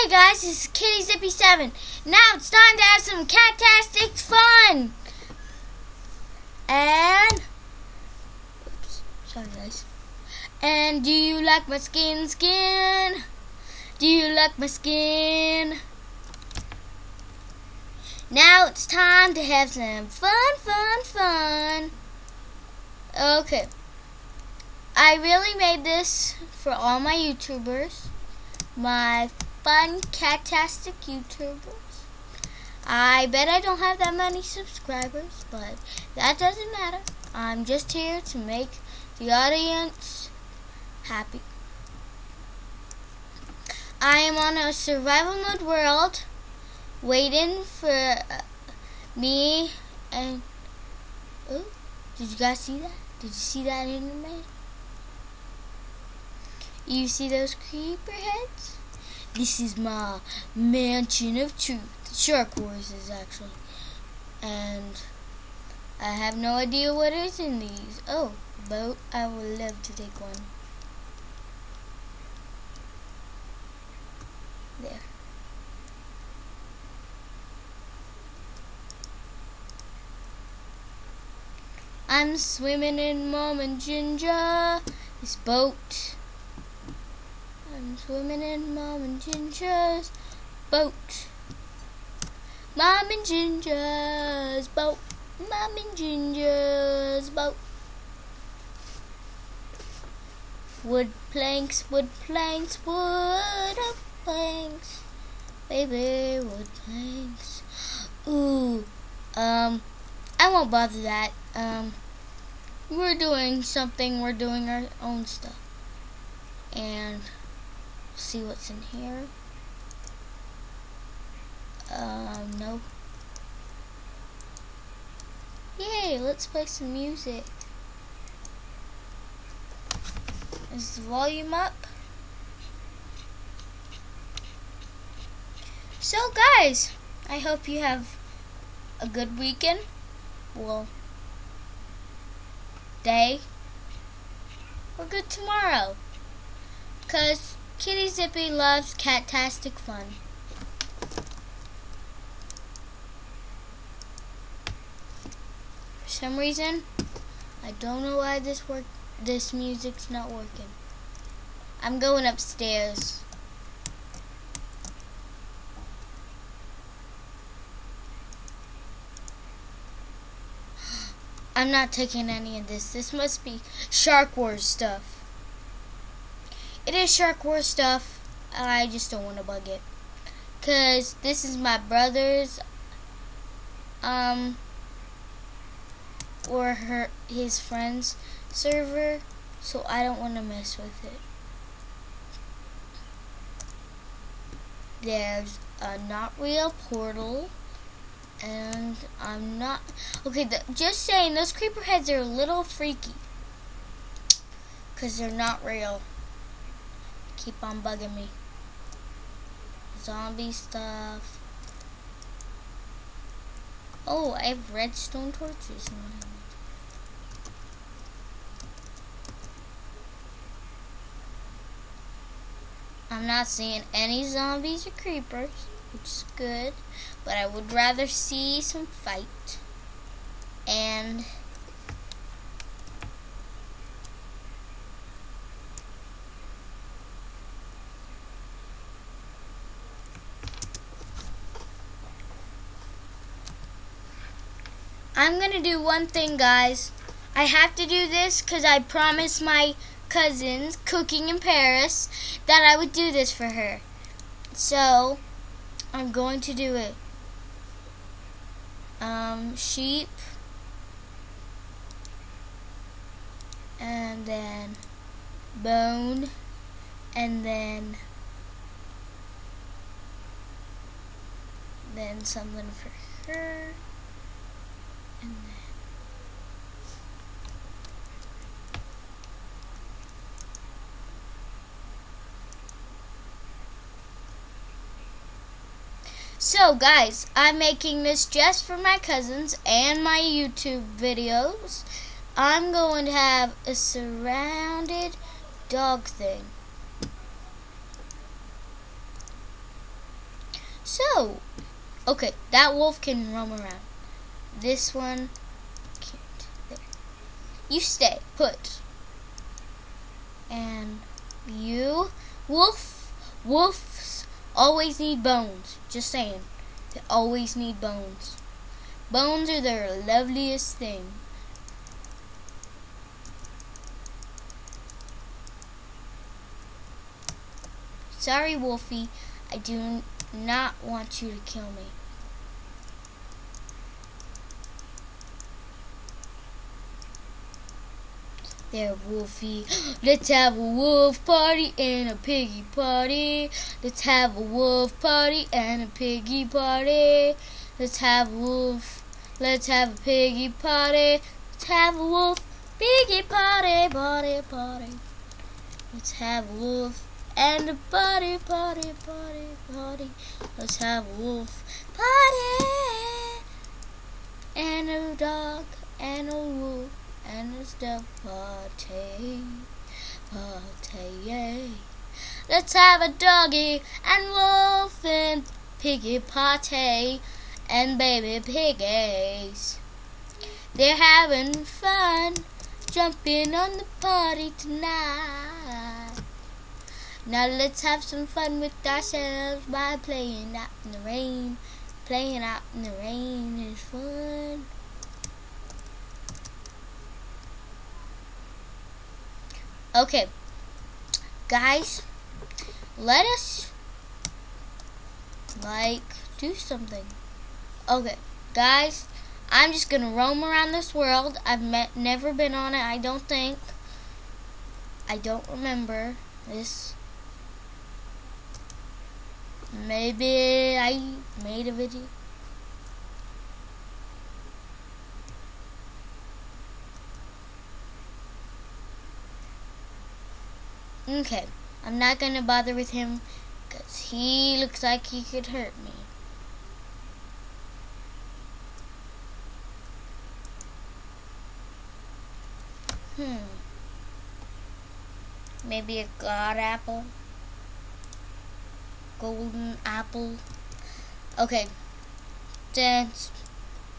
Hey guys, this is KittyZippy7. Now it's time to have some Catastic fun. And oops, sorry guys. And do you like my skin? Do you like my skin? Now it's time to have some fun. Okay. I really made this for all my YouTubers. My fun Catastic YouTubers. I bet I don't have that many subscribers, but that doesn't matter. I'm just here to make the audience happy. I am on a survival mode world, waiting for me and... Oh, did you guys see that? Did you see that anime? You see those creeper heads? This is my mansion of truth. Shark Wars is actually. And I have no idea what is in these. Oh, boat. I would love to take one. There. I'm swimming in Mom and Ginger. This boat. I'm swimming in Mom and Ginger's boat. Mom and Ginger's boat. Mom and Ginger's boat. Wood planks, wood planks, wood planks. Baby, wood planks. Ooh, I won't bother that. We're doing something. We're doing our own stuff. And see what's in here. No. Yay, let's play some music. Is the volume up? So guys, I hope you have a good weekend. Well, day. Or good tomorrow. 'Cause KittyZippy loves Catastic fun. For some reason, I don't know why this music's not working. I'm going upstairs. I'm not taking any of this. This must be Shark Wars stuff. It is Shark Wars stuff. I just don't want to bug it. 'Cause this is my brother's or his friend's server, so I don't want to mess with it. There's a not real portal, and I'm not okay. Just saying, those creeper heads are a little freaky, 'cause they're not real. Keep on bugging me. Zombie stuff. Oh, I have redstone torches now. I'm not seeing any zombies or creepers, which is good, but I would rather see some fight. And I'm gonna do one thing, guys. I have to do this because I promised my cousins, Cooking in Paris, that I would do this for her. So, I'm going to do it. Sheep. And then bone. And then something for her. And then so guys, I'm making this just for my cousins and my YouTube videos. I'm going to have a surrounded dog thing. So, okay, that wolf can roam around. This one can't. There. You stay put. And you, wolves always need bones. Just saying, they always need bones. Bones are their loveliest thing. Sorry, Wolfie, I do not want you to kill me. There, Wolfie. Let's have a wolf party and a piggy party. Let's have a wolf party and a piggy party. Let's have a wolf. Let's have a piggy party. Let's have a wolf piggy party, party, party. Let's have a wolf and a party, party, party, party. Let's have a wolf party and a dog and a wolf. And it's the party, yay. Let's have a doggy and wolf and piggy party and baby piggies. They're having fun jumping on the party tonight. Now let's have some fun with ourselves by playing out in the rain. Playing out in the rain is fun. Okay, guys, let us, do something. Okay, guys, I'm just going to roam around this world. I've never been on it, I don't think. I don't remember this. Maybe I made a video. Okay, I'm not gonna bother with him because he looks like he could hurt me. Maybe a god apple? Golden apple? Okay, since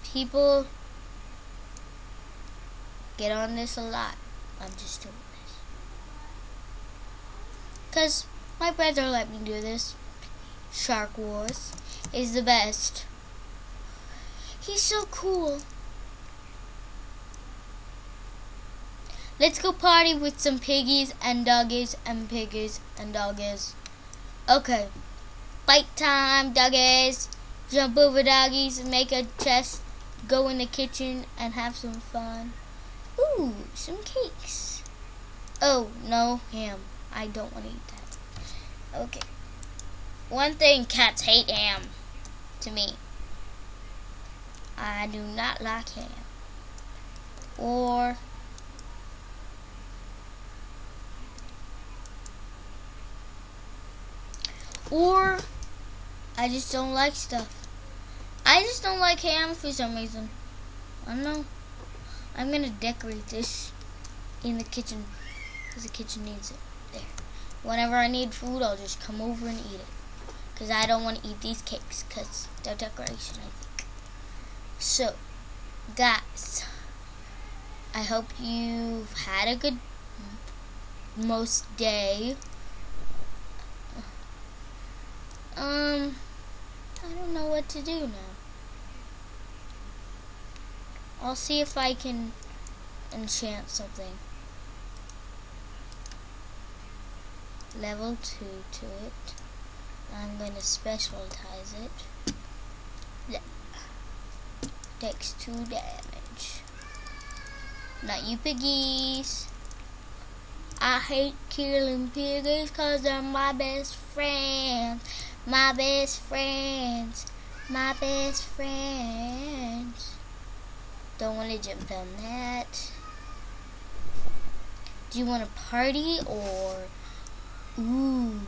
people get on this a lot, I'm just doing this. Because my brother let me do this. Shark Wars is the best. He's so cool. Let's go party with some piggies and doggies and piggies and doggies. Okay. Fight time, doggies. Jump over doggies and make a chest. Go in the kitchen and have some fun. Ooh, some cakes. Oh, no ham. I don't want to eat that. Okay. One thing, cats hate ham. To me. I do not like ham. Or I just don't like stuff. I just don't like ham for some reason. I don't know. I'm gonna decorate this in the kitchen because the kitchen needs it. There. Whenever I need food, I'll just come over and eat it. Because I don't want to eat these cakes because they're decoration, I think. So, guys, I hope you've had a good most day. I don't know what to do now. I'll see if I can enchant something. Level 2 to it. I'm going to specialize it. Yeah. Takes 2 damage. Not you piggies. I hate killing piggies because they're my best friends. My best friends. My best friends. Don't want to jump on that. Do you want to party or... Ooh,